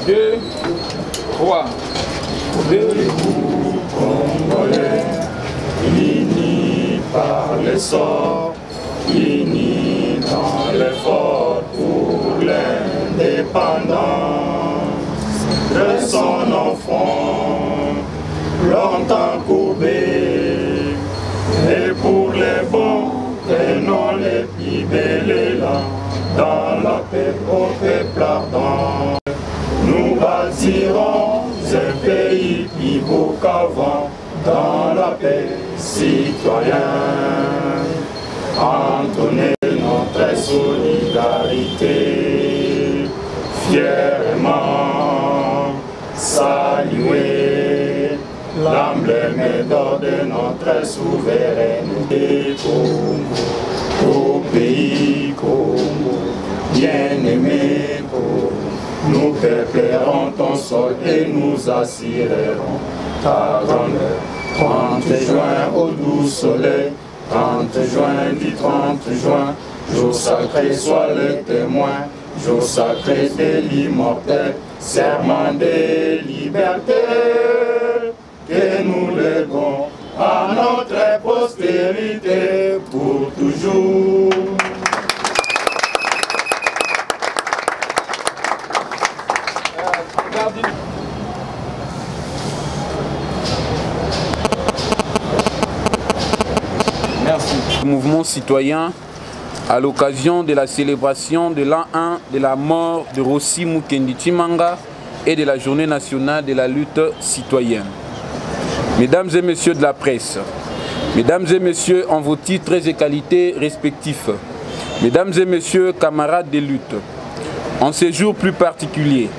2, 3. Debout, Congolais, unis par les sorts, unis dans l'effort pour l'indépendance de son enfant, longtemps courbé, et pour les bons, tenons les plus belles là, dans la paix au peuple ardent. Nous bâtirons un pays plus beau qu'avant, dans la paix citoyenne. Entonnez notre solidarité, fièrement saluer l'emblème d'or de notre souveraineté. Congo, au pays Congo, bien-aimé Congo. Nous peuplerons ton sol et nous assurerons ta grandeur. 30 juin au doux soleil, 30 juin du 30 juin, jour sacré soit le témoin, jour sacré de l'immortel, serment de liberté, que nous léguons à notre postérité pour toujours. Merci. Mouvement citoyen à l'occasion de la célébration de l'an 1 de la mort de Rossi Mukendi Tshimanga et de la journée nationale de la lutte citoyenne. Mesdames et messieurs de la presse, mesdames et messieurs en vos titres et qualités respectifs, mesdames et messieurs camarades de lutte, en ces jours plus particuliers,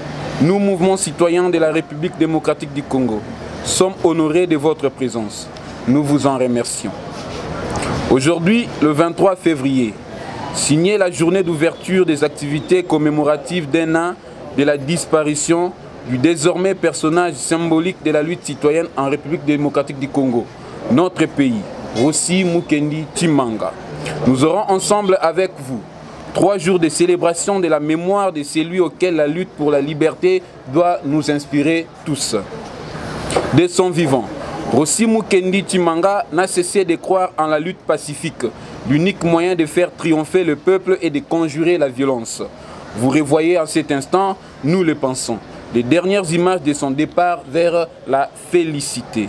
nous, mouvement citoyen de la République démocratique du Congo, sommes honorés de votre présence. Nous vous en remercions. Aujourd'hui, le 23 février, signée la journée d'ouverture des activités commémoratives d'un an de la disparition du désormais personnage symbolique de la lutte citoyenne en République démocratique du Congo, notre pays, Rossi Mukendi Tshimanga. Nous aurons ensemble avec vous 3 jours de célébration de la mémoire de celui auquel la lutte pour la liberté doit nous inspirer tous. Dès son vivant, Rossi Mukendi Tshimanga n'a cessé de croire en la lutte pacifique, l'unique moyen de faire triompher le peuple et de conjurer la violence. Vous revoyez en cet instant, nous le pensons, les dernières images de son départ vers la félicité.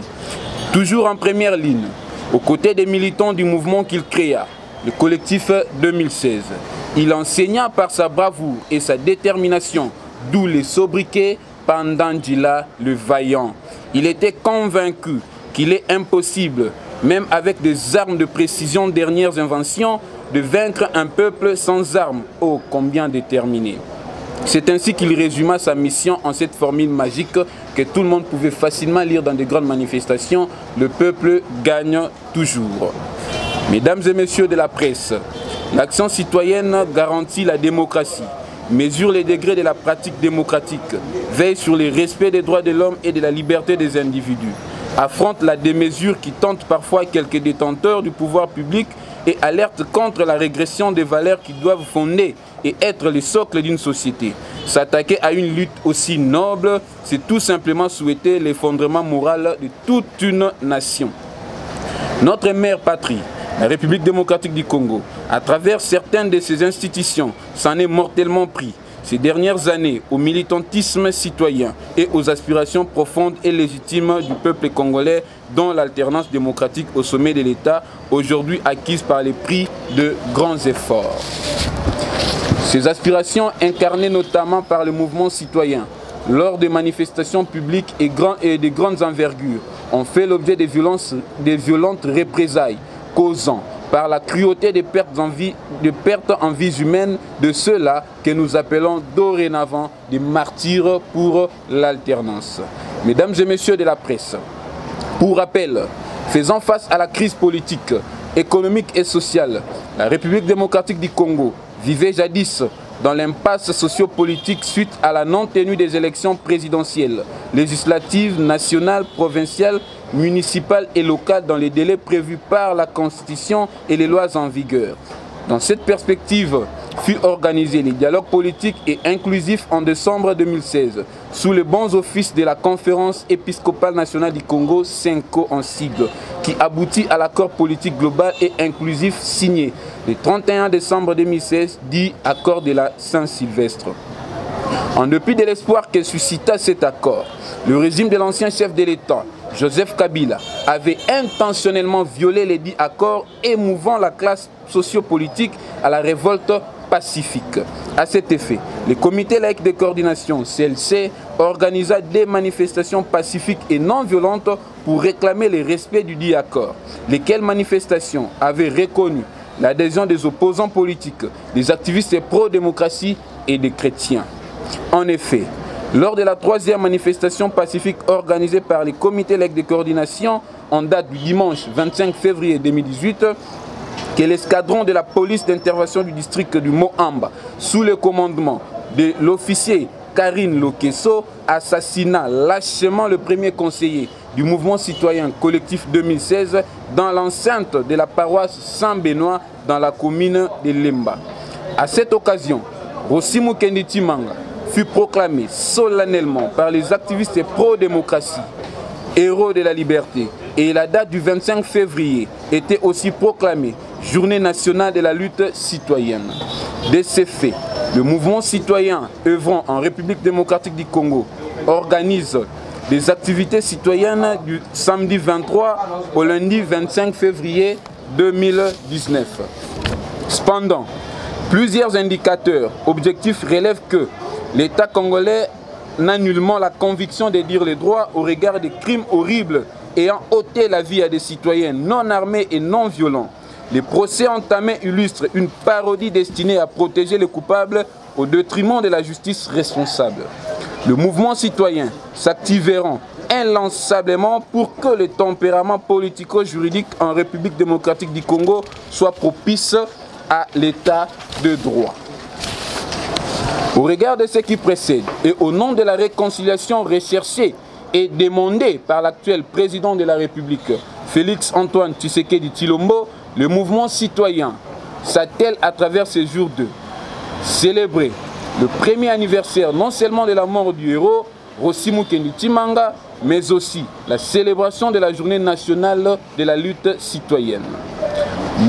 Toujours en première ligne, aux côtés des militants du mouvement qu'il créa, le collectif 2016. Il enseigna par sa bravoure et sa détermination, d'où les sobriquets Pandandjila le vaillant. Il était convaincu qu'il est impossible, même avec des armes de précision dernières inventions, de vaincre un peuple sans armes. Oh, combien déterminé! C'est ainsi qu'il résuma sa mission en cette formule magique que tout le monde pouvait facilement lire dans de grandes manifestations. Le peuple gagne toujours. Mesdames et messieurs de la presse, l'action citoyenne garantit la démocratie, mesure les degrés de la pratique démocratique, veille sur le respect des droits de l'homme et de la liberté des individus, affronte la démesure qui tente parfois quelques détenteurs du pouvoir public et alerte contre la régression des valeurs qui doivent fonder et être le socle d'une société. S'attaquer à une lutte aussi noble, c'est tout simplement souhaiter l'effondrement moral de toute une nation. Notre mère patrie, la République démocratique du Congo, à travers certaines de ses institutions, s'en est mortellement pris ces dernières années au militantisme citoyen et aux aspirations profondes et légitimes du peuple congolais, dont l'alternance démocratique au sommet de l'État, aujourd'hui acquise par les prix de grands efforts. Ces aspirations, incarnées notamment par le mouvement citoyen, lors des manifestations publiques et de grandes envergures, ont fait l'objet de violentes représailles, causant par la cruauté des pertes en vies humaines de ceux-là que nous appelons dorénavant des martyrs pour l'alternance. Mesdames et messieurs de la presse, pour rappel, faisant face à la crise politique, économique et sociale, la République démocratique du Congo vivait jadis dans l'impasse sociopolitique suite à la non-tenue des élections présidentielles, législatives, nationales, provinciales, municipales et locales dans les délais prévus par la Constitution et les lois en vigueur. Dans cette perspective, fut organisé le dialogue politique et inclusif en décembre 2016, sous les bons offices de la Conférence épiscopale nationale du Congo, CENCO en sigle, qui aboutit à l'accord politique global et inclusif signé le 31 décembre 2016, dit accord de la Saint-Sylvestre. En dépit de l'espoir que suscita cet accord, le régime de l'ancien chef de l'État, Joseph Kabila, avait intentionnellement violé les dits accords, émouvant la classe sociopolitique à la révolte pacifique. À cet effet, le comité laïque de coordination, CLC, organisa des manifestations pacifiques et non violentes pour réclamer le respect du dit accord, lesquelles manifestations avaient reconnu l'adhésion des opposants politiques, des activistes pro-démocratie et des chrétiens. En effet, lors de la troisième manifestation pacifique organisée par les comités laïques de coordination en date du dimanche 25 février 2018, que l'escadron de la police d'intervention du district du Mohamba, sous le commandement de l'officier Karine Lokeso, assassina lâchement le premier conseiller du mouvement citoyen collectif 2016 dans l'enceinte de la paroisse Saint-Benoît dans la commune de Lemba. À cette occasion, Rossi Mukendi Manga fut proclamé solennellement par les activistes pro-démocratie, héros de la liberté, et la date du 25 février était aussi proclamée Journée nationale de la lutte citoyenne. De ces faits, le mouvement citoyen œuvrant en République démocratique du Congo organise des activités citoyennes du samedi 23 au lundi 25 février 2019. Cependant, plusieurs indicateurs objectifs relèvent que l'État congolais n'a nullement la conviction de dire les droits au regard des crimes horribles ayant ôté la vie à des citoyens non armés et non violents. Les procès entamés illustrent une parodie destinée à protéger les coupables au détriment de la justice responsable. Le mouvement citoyen s'activera inlassablement pour que le tempérament politico-juridique en République démocratique du Congo soit propice à l'état de droit. Au regard de ce qui précède et au nom de la réconciliation recherchée et demandée par l'actuel président de la République, Félix Antoine Tshisekedi Tshilombo, le mouvement citoyen s'attelle à travers ces jours de célébrer le premier anniversaire non seulement de la mort du héros Rossi Mukendi Manga, mais aussi la célébration de la journée nationale de la lutte citoyenne.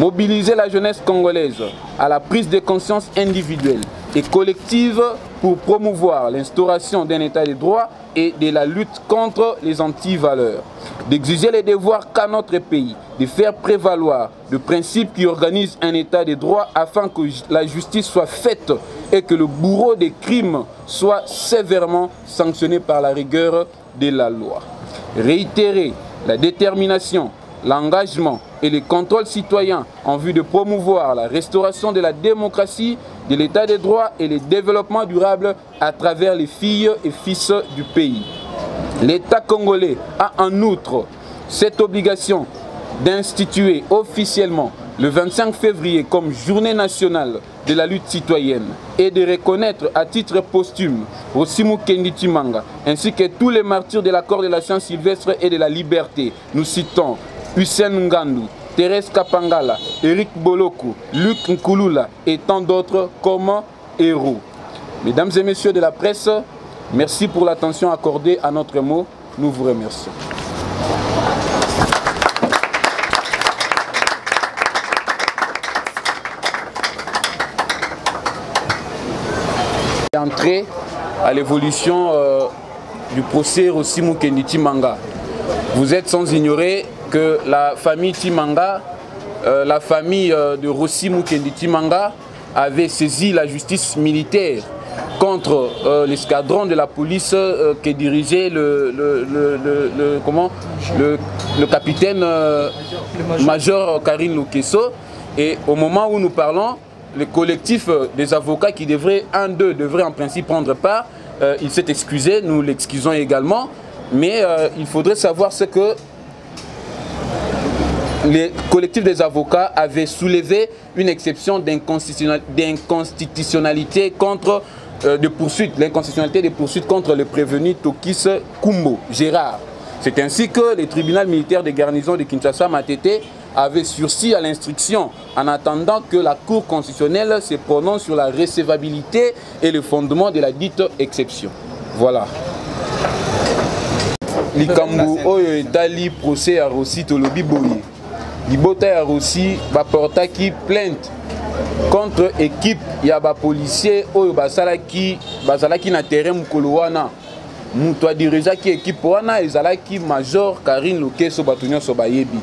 Mobiliser la jeunesse congolaise à la prise de conscience individuelle et collective pour promouvoir l'instauration d'un état de droit et de la lutte contre les antivaleurs. D'exiger les devoirs qu'a notre pays, de faire prévaloir le principe qui organise un état de droit afin que la justice soit faite et que le bourreau des crimes soit sévèrement sanctionné par la rigueur de la loi. Réitérer la détermination, l'engagement et le contrôle citoyen en vue de promouvoir la restauration de la démocratie, de l'état de droit et le développement durable à travers les filles et fils du pays. L'État congolais a en outre cette obligation d'instituer officiellement le 25 février comme journée nationale de la lutte citoyenne et de reconnaître à titre posthume Rossi Mukendi Manga ainsi que tous les martyrs de l'accord de la Saint-Sylvestre et de la liberté. Nous citons Hussein Ngandou, Thérèse Kapangala, Eric Boloko, Luc Nkulula et tant d'autres comme héros. Mesdames et messieurs de la presse, merci pour l'attention accordée à notre mot. Nous vous remercions. Entrer à l'évolution du procès Rossi Mukendi Manga. Vous êtes sans ignorer que la famille Timanga, la famille de Rossi Mukendi Manga avait saisi la justice militaire contre l'escadron de la police que dirigeait le capitaine major Karine Lokeso. Et au moment où nous parlons, le collectif des avocats qui devrait en principe prendre part, il s'est excusé, nous l'excusons également, mais il faudrait savoir ce que le collectif des avocats avait soulevé une exception d'inconstitutionnalité contre l'inconstitutionnalité des poursuites contre le prévenu Tokis Kumbo Gérard. C'est ainsi que le tribunal militaire de garnison de Kinshasa Matete avait sursis à l'instruction en attendant que la Cour constitutionnelle se prononce sur la recevabilité et le fondement de la dite exception. Voilà. Likambu oyo etali procès à Rossi tolobi boye. Libota ya Rossi baportaki plainte contre équipe ya ba policier oyo bazalaki na terrain mukolo wana. Muto dirigaki équipe wana ezalaki Major Karine Lokeso bato nyonso bayebi.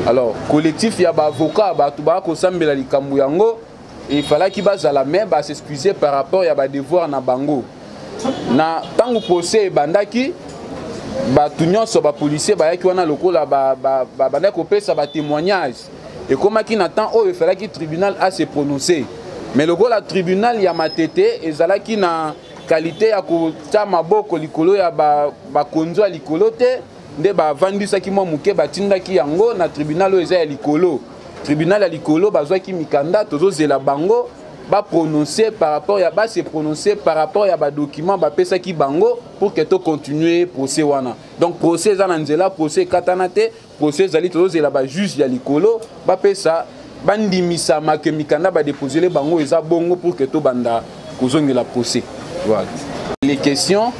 Alors collectif ya ba avocat bato ba ko sambela likambu yango il fallait ki bazala mais ba s'excuser par rapport ya ba devoir na bango. Na tangu procès bandaki bato nyonso ba policier bayaki wana lokola banda kopesa ba témoignage et komaki na temps oyo il fallait ki tribunal a se prononcer. Mais lokola tribunal ya Matete ezalaki na qualité ya kotia maboko likolo ya bakonzo ya likolo te nde bavandisaki mwa muke batindaki yango na tribunal oyo eza ya likolo. Tribunal ya likolo bazwaki mikanda tozozela bango se prononcer par rapport ya document bapesaki bango pour que to continuer procès wana. Donc procès eza na nzela, procès katana te, procès ezali tozozela ba juge ya likolo bapesa bandimisa make mikanda déposer bango eza bongo pour que to banda kozongela procès. Voilà. Les questions,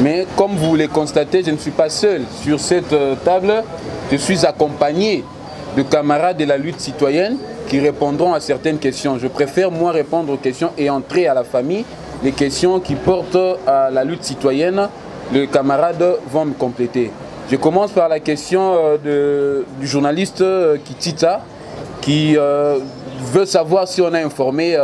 mais comme vous le constatez, je ne suis pas seul sur cette table. Je suis accompagné de camarades de la lutte citoyenne qui répondront à certaines questions. Je préfère moi répondre aux questions et entrer à la famille. Les questions qui portent à la lutte citoyenne, les camarades vont me compléter. Je commence par la question du journaliste Kitita qui veut savoir si on a informé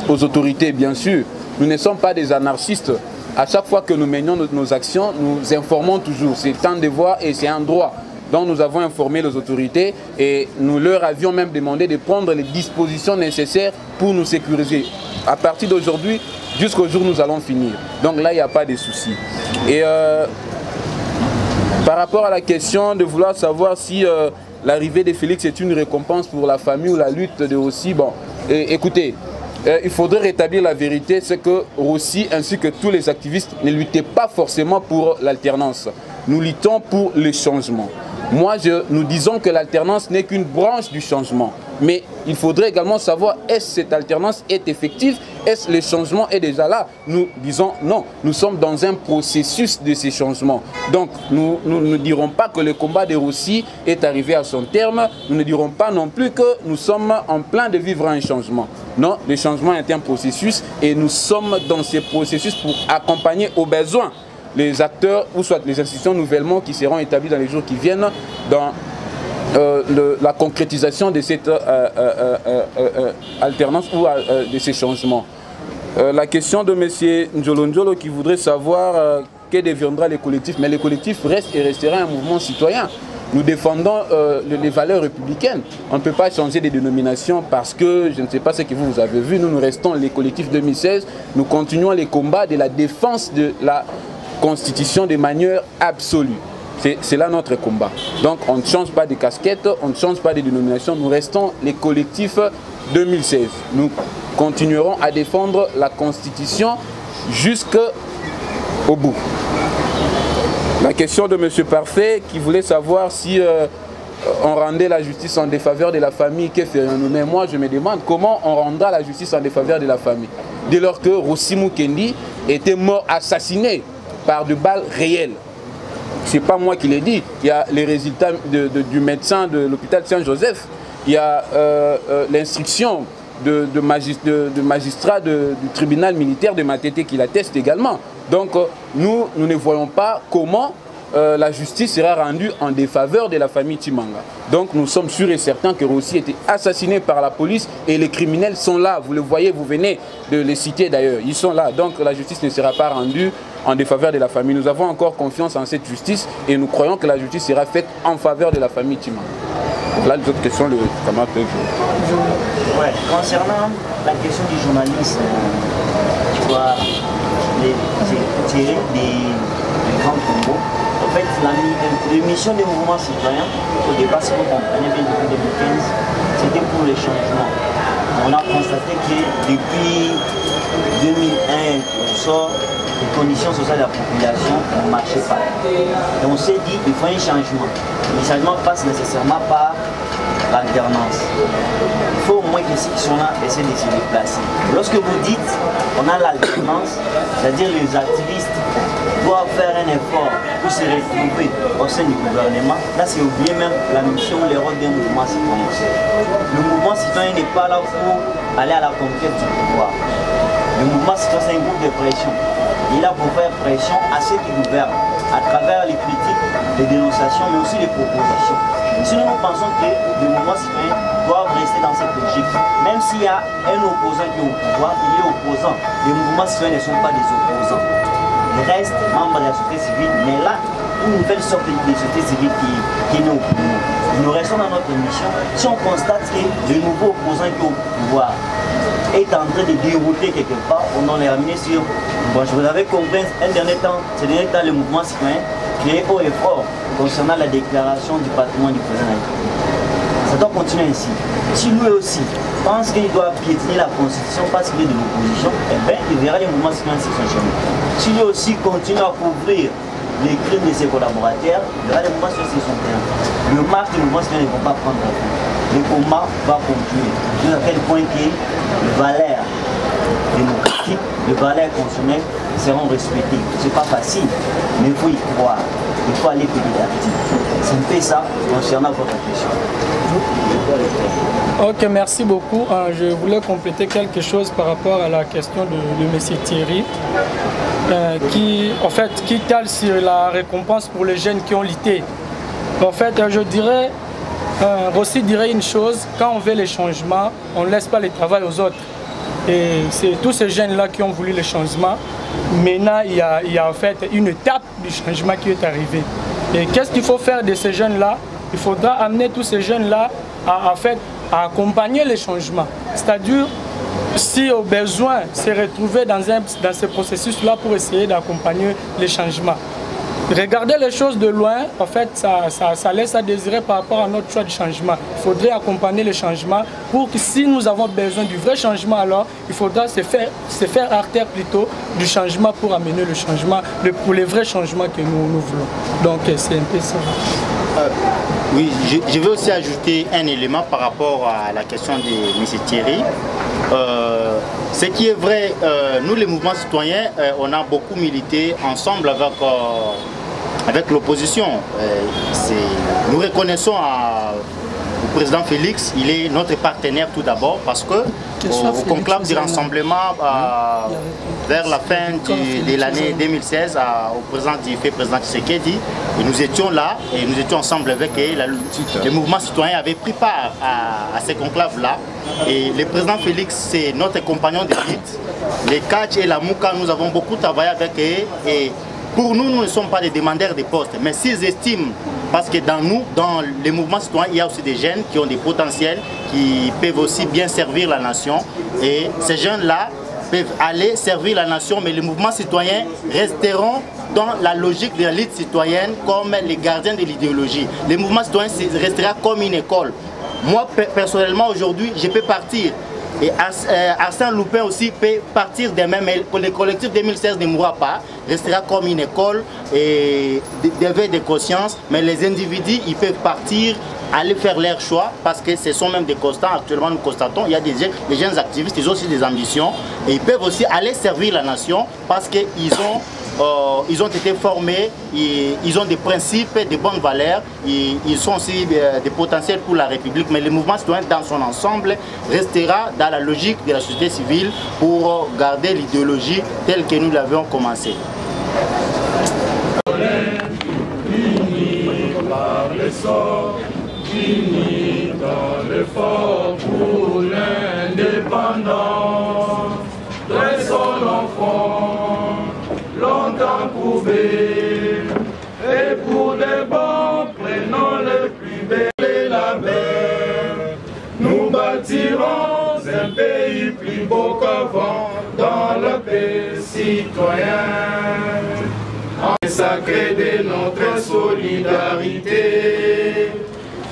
aux autorités, bien sûr. Nous ne sommes pas des anarchistes. À chaque fois que nous menons nos actions, nous informons toujours. C'est un devoir et c'est un droit. Donc nous avons informé les autorités et nous leur avions même demandé de prendre les dispositions nécessaires pour nous sécuriser. À partir d'aujourd'hui, jusqu'au jour où nous allons finir. Donc là, il n'y a pas de souci. Et par rapport à la question de vouloir savoir si l'arrivée de Félix est une récompense pour la famille ou la lutte de Rossi, bon, écoutez, il faudrait rétablir la vérité, c'est que Rossi ainsi que tous les activistes ne luttaient pas forcément pour l'alternance. Nous luttons pour le changement. Nous disons que l'alternance n'est qu'une branche du changement. Mais il faudrait également savoir est-ce que cette alternance est effective, est-ce que le changement est déjà là. Nous disons non, nous sommes dans un processus de ces changements. Donc nous ne dirons pas que le combat de Rossi est arrivé à son terme. Nous ne dirons pas non plus que nous sommes en plein de vivre un changement. Non, le changement est un processus et nous sommes dans ce processus pour accompagner aux besoins les acteurs ou soit les institutions nouvellement qui seront établies dans les jours qui viennent dans la concrétisation de cette alternance ou de ces changements. La question de M. Njolo qui voudrait savoir que deviendra les collectifs, mais les collectifs restent et restera un mouvement citoyen. Nous défendons les valeurs républicaines. On ne peut pas changer de dénomination parce que, je ne sais pas ce que vous avez vu, nous restons les collectifs 2016, nous continuons les combats de la défense de la Constitution de manière absolue. C'est là notre combat. Donc on ne change pas de casquette, on ne change pas de dénomination, nous restons les collectifs 2016. Nous continuerons à défendre la Constitution jusqu'au bout. La question de M. Parfait qui voulait savoir si on rendait la justice en défaveur de la famille. Mais moi je me demande comment on rendra la justice en défaveur de la famille. Dès lors que Rossi Mukendi était mort assassiné par de balles réelles. Ce n'est pas moi qui l'ai dit. Il y a les résultats du médecin de l'hôpital Saint-Joseph. Il y a l'instruction de magistrat du tribunal militaire de Matete qui l'atteste également. Donc nous ne voyons pas comment la justice sera rendue en défaveur de la famille Tshimanga. Donc nous sommes sûrs et certains que Rossi a été assassiné par la police et les criminels sont là. Vous le voyez, vous venez de les citer d'ailleurs. Ils sont là. Donc la justice ne sera pas rendue en défaveur de la famille. Nous avons encore confiance en cette justice et nous croyons que la justice sera faite en faveur de la famille Tshimanga. Là, les autres questions, le camarade peut jouer. Ouais, concernant la question du journalisme, tu vois, tirer des grands combos. En fait, l'émission des mouvements citoyens, au départ, si vous comprenez bien depuis 2015, c'était pour les changements. On a constaté que depuis 2001, on sort, les conditions sociales de la population ne marchaient pas. Et on s'est dit qu'il faut un changement. Le changement passe nécessairement par l'alternance. Il faut au moins que ceux qui sont là essaient de se déplacer. Lorsque vous dites on a l'alternance, c'est-à-dire les activistes doivent faire un effort pour se retrouver au sein du gouvernement, là c'est oublier même la mission, les rôles d'un mouvement citoyen. Le mouvement citoyen n'est pas là pour aller à la conquête du pouvoir. Le mouvement citoyen c'est un groupe de pression. Il est là pour faire pression à ceux qui gouvernent, à travers les critiques, les dénonciations, mais aussi les propositions. Sinon, nous pensons que le mouvement citoyen doit rester dans cette logique. Même s'il y a un opposant qui est au pouvoir, il est opposant. Les mouvements citoyens ne sont pas des opposants. Ils restent membres de la société civile, mais là, une nouvelle sorte de société civile qui est née au pouvoir. Nous restons dans notre mission. Si on constate que le nouveau opposant qui est au pouvoir est en train de dérouter quelque part, on en est ramené sur... Bon, je vous avais compris, ces derniers temps, le mouvement citoyen créé haut et fort concernant la déclaration du patrimoine du président. Ça doit continuer ainsi. Si lui aussi pense qu'il doit piétiner la constitution parce qu'il est de l'opposition, eh bien, il verra les mouvements citoyens sur son chemin. Si lui aussi continue à couvrir les crimes de ses collaborateurs, il verra les mouvements citoyens sur son terrain. Le marche des mouvements citoyens ne vont pas prendre la fin. Le combat va continuer. Jusqu'à quel point que les valeurs démocratiques, les valeurs constitutionnelles seront respectées. Ce n'est pas facile, mais il faut y croire. Il faut aller petit à petit. C'est un peu ça concernant votre question. Ok, merci beaucoup. Je voulais compléter quelque chose par rapport à la question de M. Thierry, qui tale sur la récompense pour les jeunes qui ont lutté. En fait, je dirais, Rossi dirait une chose, quand on veut les changements, on ne laisse pas le travail aux autres. Et c'est tous ces jeunes-là qui ont voulu le changement. Maintenant, il y a en fait une étape du changement qui est arrivée. Et qu'est-ce qu'il faut faire de ces jeunes-là? Il faudra amener tous ces jeunes-là à accompagner les changements. C'est-à-dire, si au besoin, se retrouver dans ce processus-là pour essayer d'accompagner les changements. Regarder les choses de loin, en fait, ça laisse à désirer par rapport à notre choix de changement. Il faudrait accompagner le changement pour que si nous avons besoin du vrai changement, alors il faudra se faire artère plutôt du changement pour amener le changement, pour les vrais changements que nous voulons. Donc c'est un peu ça. Oui, je veux aussi ajouter un élément par rapport à la question de M. Thierry. Ce qui est vrai, nous les mouvements citoyens, on a beaucoup milité ensemble avec l'opposition. Nous reconnaissons au président Félix, il est notre partenaire tout d'abord parce que au conclave du rassemblement vers la fin de l'année 2016 au président Tshisekedi, et nous étions là et nous étions ensemble avec le mouvement citoyen avait pris part à ces conclaves-là. Et le président Félix, c'est notre compagnon de lutte. Les Kach et la Mouka, nous avons beaucoup travaillé avec eux. Et pour nous, nous ne sommes pas des demandeurs de postes. Mais s'ils estiment, parce que dans les mouvements citoyens, il y a aussi des jeunes qui ont des potentiels, qui peuvent aussi bien servir la nation. Et ces jeunes-là peuvent aller servir la nation, mais les mouvements citoyens resteront dans la logique de la lutte citoyenne comme les gardiens de l'idéologie. Les mouvements citoyens resteront comme une école. Moi, personnellement, aujourd'hui, je peux partir. Et Arsène Lupin aussi peut partir de même. Le collectif 2016 ne mourra pas, restera comme une école et d'éveil de conscience. Mais les individus, ils peuvent partir, aller faire leur choix parce que ce sont même des constants. Actuellement, nous constatons, il y a des jeunes activistes, ils ont aussi des ambitions. Et ils peuvent aussi aller servir la nation parce qu'ils ont été formés, ils ont des principes, des bonnes valeurs, ils sont aussi des potentiels pour la République. Mais le mouvement citoyen dans son ensemble restera dans la logique de la société civile pour garder l'idéologie telle que nous l'avions commencé. Unis par le sort, unis dans l'effort pour l'indépendance de son enfant. Longtemps courbé, et pour les bons, prenons le plus bel et la mer. Nous bâtirons un pays plus beau qu'avant, dans la paix citoyenne. Sacré de notre solidarité,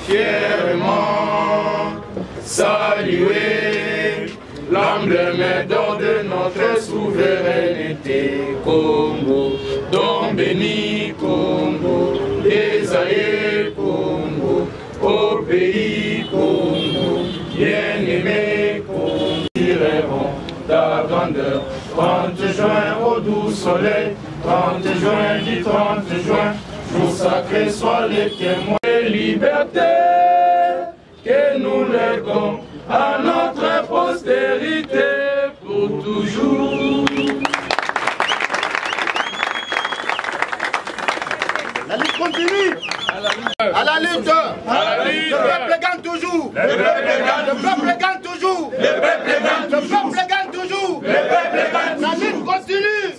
fièrement saluer l'emblème d'or de notre souveraineté. Congo, don béni Congo, désaillé Congo, au pays Congo, bien-aimé Congo, tirerons ta grandeur. 30 juin au doux soleil, 30 juin du 30 juin, jour sacré soit les témoins de liberté que nous léguons à notre postérité pour toujours. La lutte continue. À la lutte. Le peuple gagne toujours. Le peuple gagne toujours. Le peuple gagne toujours. La lutte continue.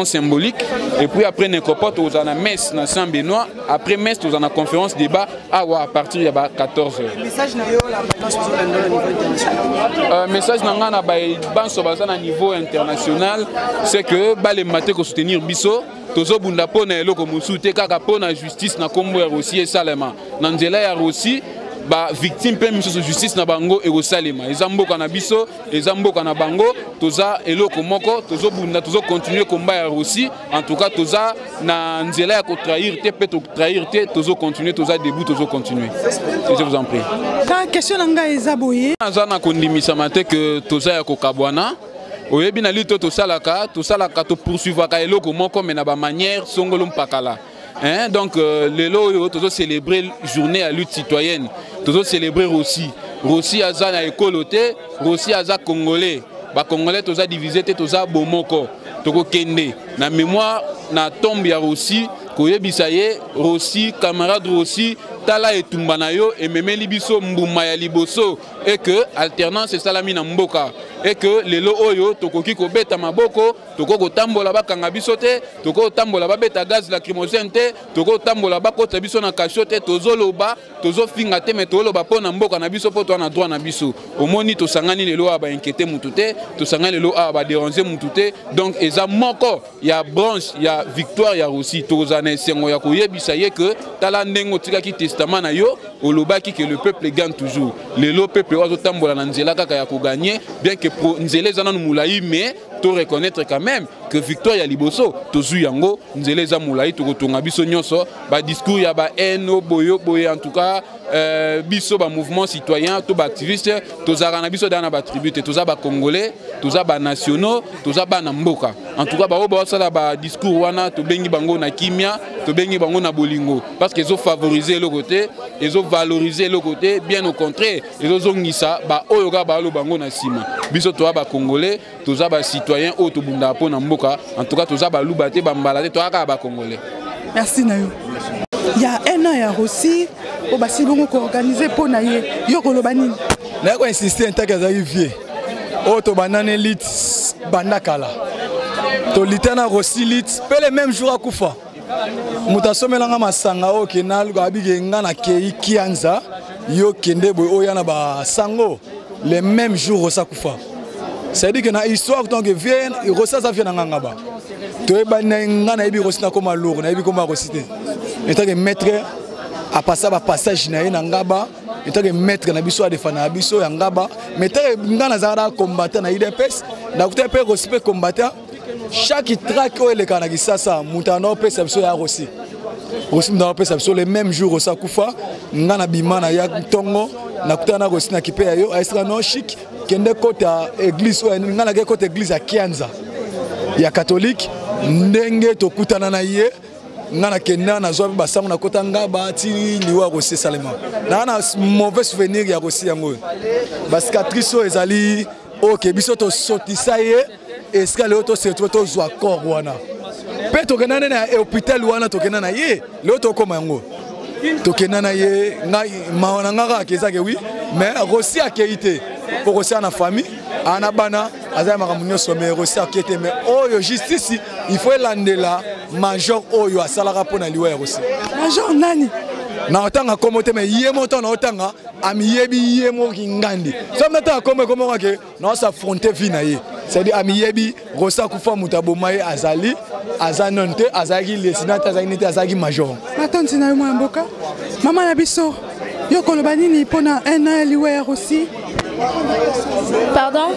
Symbolique et puis après Nécopote aux en a messe dans Saint-Benoît, après messe aux en a conférence débat à partir de 14h. Message à niveau international, c'est que les matés qu'on soutenir biso tozo bunda pona eloko musuté kaka pona justice na kombo ya Rossi et Salema na nzela ya Rossi ba victime pe miso justice na bango e Salema ezamboka na biso ezamboka na bango toza eloko moko tozo bunda tozo continuer combat ya Rossi en tout cas toza na nzela ya ko trahir te pe to trahir te tozo continuer toza debout tozo continuer et je vous en prie ta question nga ezaboye aza na kondimisa mate que toza ya ko kabwana oyebi na lito to salaka to poursuivre ka eloko moko mais na ba manière songolo mpakala. Donc lelo tozo célébrer journée à lutte citoyenne tozo célébrer Rossi aza na ekoloté Rossi aza congolais ba congolais toza divisé te toza bomoko toko kende na mémoire na tombe ya Rossi koyebisa ye Rossi camarade Rossi tala etumba na yo ememeli biso mbuma ya liboso et que alternance salami na mboka et que lelo oyo tokoki ko beta maboko toko ko tambola bakanga biso te toko ko tambola ba beta gaz lacrymogène te toko ko tambola bakota biso na kashote tozoloba tozofinga te mais toloba pona mboka na biso po to na droit na biso omoni to sangani lelo aba inquiéter mutu te to sangani lelo aba déranger mutu te donc eza moko ya branche ya victoire ya Rossi tozana sengo ya koyebisa ye que tala ndengo tikaki testament na yo olobaki que le peuple gagne toujours lelo peuple wazo tambola na nzela kaka ya ko gagner bien que pour nzela za nanu mulai mais to reconnaître quand même que victoire ya liboso tozu yango nzela za mulai to kotonga biso nyonso ba discours ya ba eno boyo en tout cas biso ba mouvement citoyen to ba activiste tozara na biso dana ba tribute toza ba congolais toza ba nationaux toza ba na mboka en tout cas ba oba sala ba discours wana to bengi bango na kimia to bengi bango na bolingo parce qu'ils ont favorisé le côté ils ont valorisé le côté bien au contraire ils ont zongisa ba oyo ga ba lo bango na sima biso to ba congolais toza ba citoyen o to bunda po na mboka en tout cas toza ba lubate ba mbalate to aka ba congolais. Merci Nayo. Il y a un an il y a aussi au basi bongo ko organiser po na ye yo ko lobani na ko insister tant que arrivé o to banane lit bandakala to litana Rossi lit pe le même jour akufa mutasomelanga masanga o kenal go abige ngana kei kianza yo kende boy o yana ba sango le même jour osakufa c'est à dire que na histoire tant que vient Rossi ça vient nganga ba to e ngana ebi Rossi na koma lourd na ebi koma Rossi te et tant que maître à passer ba passage na ye ngaba et tant que maître na biso a défendre biso ya ngaba mais tant ngana zara combattant na IDPS na kuta pe respect combattant chaque track o le kana kisasa mutano pe biso ya Rossi na pe biso le même jour au sakufa ngana bimana ya tongo na kuta na Rossi na kipe yo aisra no chic kende kota église o ngana ke kota église ya Kianza ya catholique ndenge to kutana na ye ngana kenda na zo ba sango na kota ngaba ti liwa Rossi salema na na mauvais souvenir ya Rossi yango ba cicatrice ezali OK biso to sotisa ye escale auto se to zo accord wana pe to kenana na hôpital wana to kenana ye le to koma yango to kenana ye ngai maona ngaka kezake oui mais Rossi a keité pour Rossi na famille ana bana azaya makamunyo somé Rossi a keité mais oyo justice il faut landela major oyo asalaka pona liwa ya Rossi major nani na otanga komote mais yemo to na otanga amiyebi yemo kingandi so meta komo ke na s'affronter vie na ye c'est-à-dire amiyebi Rossi kufa mutabomaye azali azanonte azaki lesinata azaki azaki major matonzi na yo mboka mama na biso yo koloba nini pona un an liwa ya Rossi. Pardon?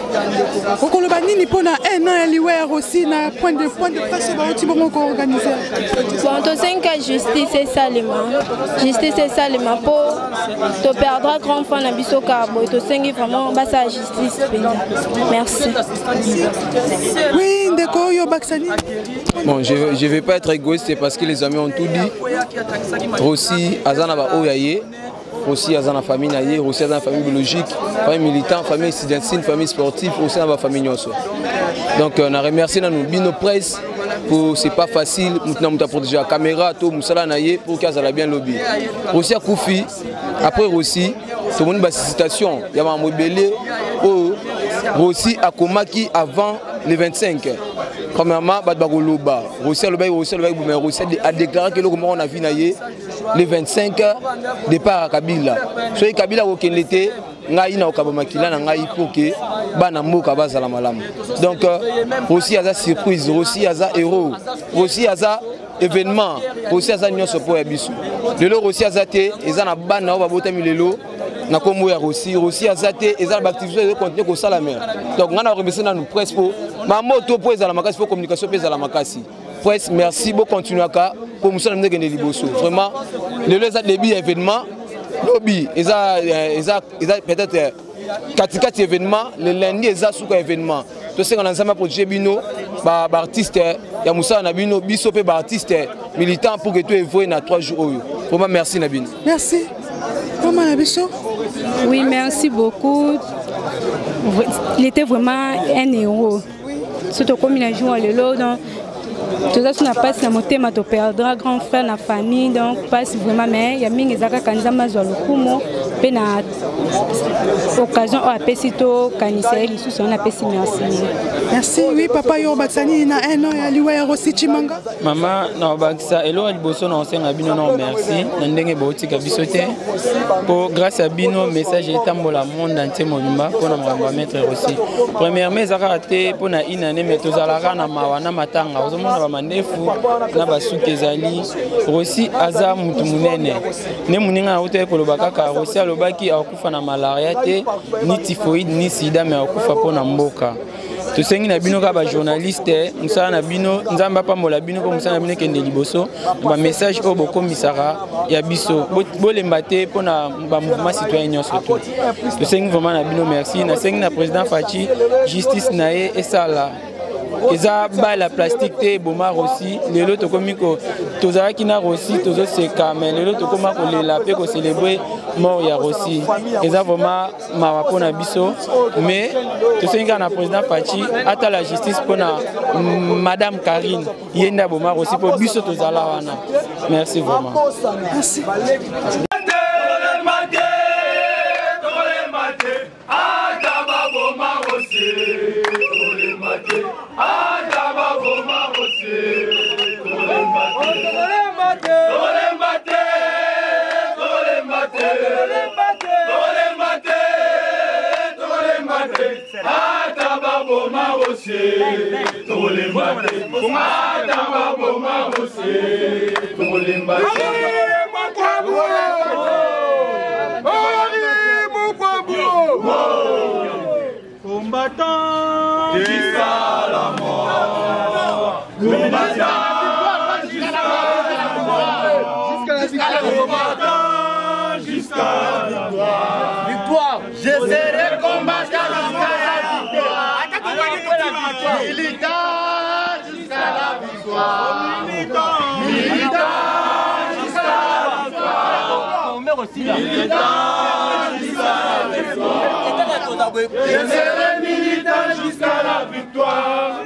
Okoloba nini pona un an liwa ya Rossi na point de presse ba oti bongo ko organiser. Bon, to 5 ans justice c'est salement. Justice c'est salement pour to perdra grand fan na biso ka boy to 5 vraiment ba sa justice. Merci. Oui, ndeko yo Baksani. Bon, je vais pas être égoïste, c'est parce que les amis ont tout dit. Rossi azana ba oyaye. Aussi à la famille naïe, aussi à la famille biologique, famille militante, famille incidentine, famille sportive, aussi à la famille nyonso. Donc on a remercié nos presse pour c'est pas facile, maintenant on a protégé la caméra, tout musala naïe pour qu'elle soit bien lobby. Aussi à Koufi, après aussi, tout le monde a citation, il y a un mobile aussi à Komaki avant les 25. Premièrement, Badbagoloba, Rossi a déclaré que le moment on a vu naïe les 25 départ à Kabila. Soit Kabila au Kenlete, ngai na okabamakila na ngai pour que bana moka bazala malamu. Donc Rossi a surprise, Rossi a héros, Rossi a événement, Rossi a nyonso po ya biso. Lelo Rossi a te ezana bana o babota milelo na kombo ya Rossi a te ezana activité de continuer ko sala mer. Donc ngana remercier na nous presse pour ma moto po ezala makasi pour communication po ezala makasi. Presse merci beaucoup continuer à pour nous sommes des liboso. Vraiment le début événement lobby peut-être 4 événements le lundi ils a sous événement to c'est qu'on ensemble projet bino ba artiste ya Moussa na bino biso pe ba artiste militant pour que tout évolue na 3 jours. Vraiment merci Nabine. Merci. Maman Nabiso. Oui, merci beaucoup. Il était vraiment un héros. Surtout comme il a joué le lot donc tout ça, on a passé la montée, on perdra grand frère, la famille, donc passe vraiment, mais il y a mis les accords quand ils ont le coup, puis na occasion à Pessito, Canissé, les sous on a Pessi, merci. Merci, oui, papa yo Baksani, il a un an, il y a Rossi Chimanga. Maman, non, Baksa, et là, il bosse on enseigne à Bino, non, merci. N'endenge boutique à Bissoté. Pour grâce à Bino, message est tambo la monde entier, mon numba, pour nous mettre aussi. Premièrement, ils ont raté pour na une année, mais tous à la rana, mawana matanga, aux hommes na mandefu, na basuke zali. Rossi aza mutu munene. Ne muninga auto ekolobaka ka Rossi alobaki akufa na malaria te, ni typhoïde ni sida, mais akufa pour na mboka. To sengi na bino ka ba journaliste musala na bino nzamba pambola bino ko musala na bino kende liboso ba message o boko misara ya biso bolemba te pona ba mouvement citoyen nyonso to sengi vraiment na bino merci na sengi na président Fachi justice nae esala eza ba la plastique te boma Rossi lelo to komiko tozala kina Rossi tozo seka mais lelo to koma ko lela pe ko célébrer mort ya Rossi eza vraiment mawa pona biso mais to senga na président Fachi ata la justice pona madame Karine yenda boma Rossi po biso tozala wana merci vraiment merci. Combattant jusqu'à la mort, combattant jusqu'à la mort, combattant jusqu'à la victoire. Je serai combattant jusqu'à la victoire, militant jusqu'à la victoire, militant Je serai militant jusqu'à la victoire.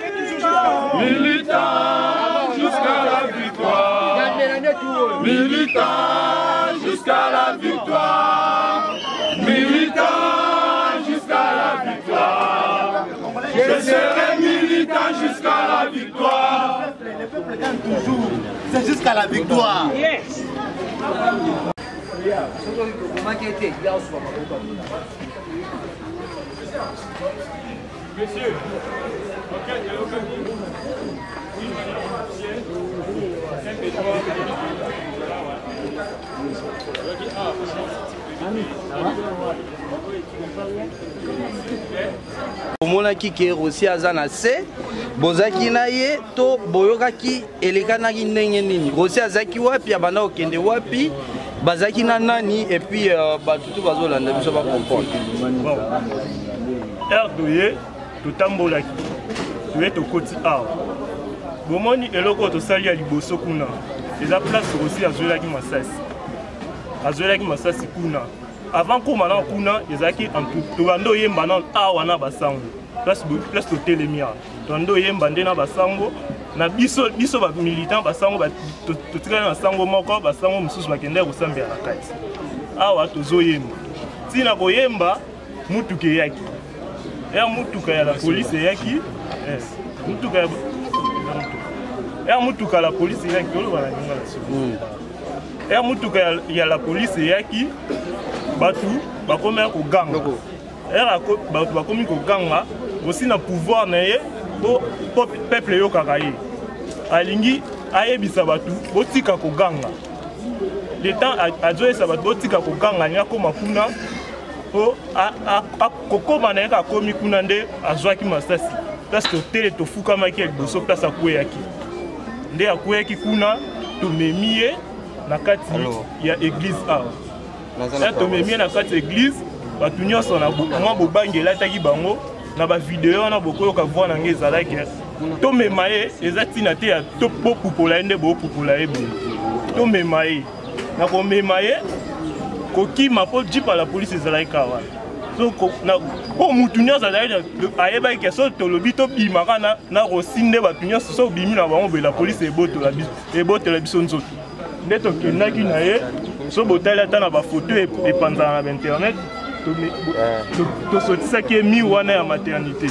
Militant jusqu'à la victoire. Militant jusqu'à la victoire. Militant jusqu'à la victoire. Je serai militant jusqu'à la victoire. Le peuple gagne toujours. C'est jusqu'à la victoire. Yes. Monsieur, omonaki ke Rossi aza na se bozaki na ye to boyokaki elekanaki ndenge nini Rossi azaki wapi abanda kokende wapi bazaki na nani et puis bato to bazolanda biso bacomprendre doye totambolaki toye tokoti awa bomoni eloko tosali ya liboso kuna eza place Rossi azwelaki masasi kuna avant komana kuna ezalaki tokanda oyemba na awa na basango place totelemi awa tokanda oyemba nde na basango na biso bamilitant basango totikali na sango moko basango mosusu bakendeki kosambela na kati awa tozoyemba ntina koyemba mutuka eyaki mutuka ya la polisi eyaki mutuka ya la polisi eyaki oloba na ninga na suku mutuka ya la polisi eyaki batu bakomela koganga batu bakomi koganga aussi na pouvoir na ye po peuple eyokaka ye alingi ayebisa batu botika koganga le temps azoyesa batu botika koganga alingi akoma kuna po kokoma na ye akomi kuna nde azwaki masasi place totele tofukamaki ya liboso place akweyaki nde akweyaki kuna tomemi ye na kati ya église awa tomemi ye na kati ya église bato nyonso na mwa bobangi elataki bango na bavideo wana bokoyoka voi na nge ezalaki tomema ye eza ntina te ya bopupola ye nde bopupola ye boye tomema ye na komema ye kokima mpo jipa la polisi ezalaki kaka mpo mutu nyonso ayebaki ke so tolobi tobimaka na Rossi nde bato nyonso so obimi na bango boye la polisi ebotela biso nzoto nde tokendaki na ye so botali ata na bafoto epanzana na bainternet tosotisaki ye mi wana ya maternité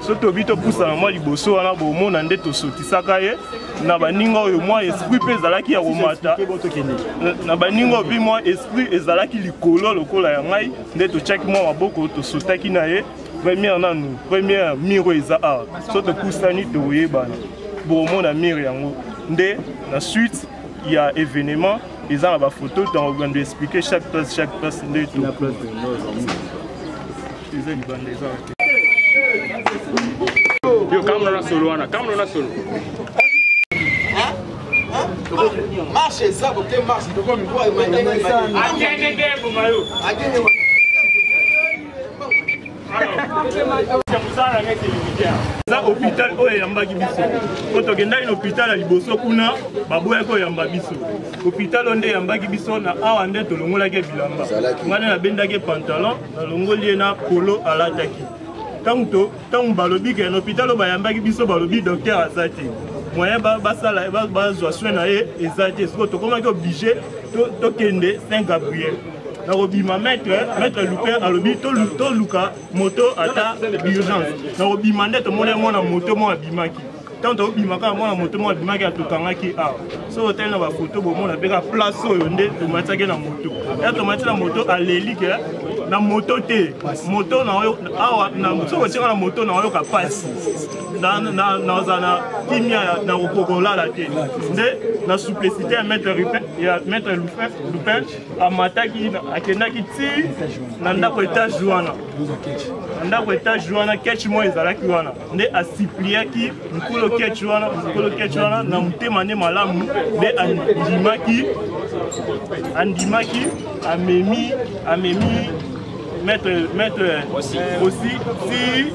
so tobi topusana mwa liboso wana bomona nde tosotisaka ye na baninga oyo mwa esprit mpe ezalaki ya komata na baninga oyo mpe mwa esprit ezalaki likolo lokola ya ngai nde totiaki mwa maboko tosotaki na ye première mire eza awa so topusani toyebana bomona mire yango nde na suite ya événement eza na bafoto ntango de expliquer chaque place nde eza libanda eza yo kamlo na solo wana kamlo na solo marche eza kote marche tokomi kwa akende nde bomayo akende eza hôpital oyo eyambaki biso po tokendaki na hôpital ya liboso kuna baboyaki oyamba biso hôpital oyo nde eyambaki biso na awa nde tolongolaki bilamba ngana nabendaki pantalon nalongoli ye na polo alataki ntango balobi ke na hôpital oyo bayambaki biso balobi docteur aza te moyen bazwa soin na ye eza te siko tokomaki oblige tokende Saint Gabriel na kobima maître Lupin alobi toluka moto ata d'urgence na kobima nde tomoni mwana moto mo abimaki ntango tokobimaka mwana moto mo abimaki atokangaki awa so otali na bafoto bomona mpeka place oyo nde tomatiaki na moto ya tomati na moto aleli ke na moto te moto awa soki otiaka na moto na oyoka pasi naza na kimia na kokolala te nde na supplicité ya maître Lupin amataki akendaki ti na ndako etage wana kechi mo ezalaki wana nde asipliaki mokolo kechi wana na motema nde malamu nde andimaki amemi maître aussi si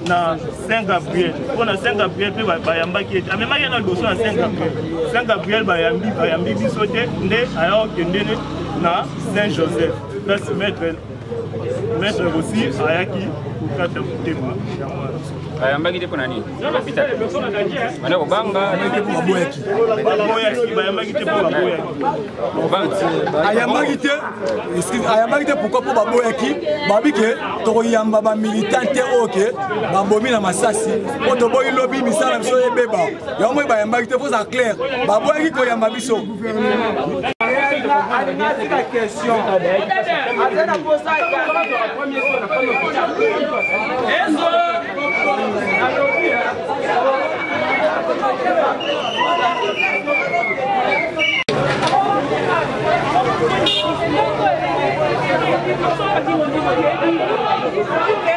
na Saint Gabriel pour na Saint Gabriel pe bayambaki ete amemaki na liboso na Saint Gabriel bayambi biso te nde ayokendene na Saint-Joseph. Place maître aussi ayaki kokata motema bayambaki te mpona nini hôpital bana kobanga bayambaki te mpo baboyaki ayambaki te pourquoi mpo baboyaki babi ke tokoyamba bamilitant te oyo ke babomi na masasi mpo toboyi lobi misala biso ebeba yango moi bayambaki te foza clair baboyaki koyamba biso Thank you.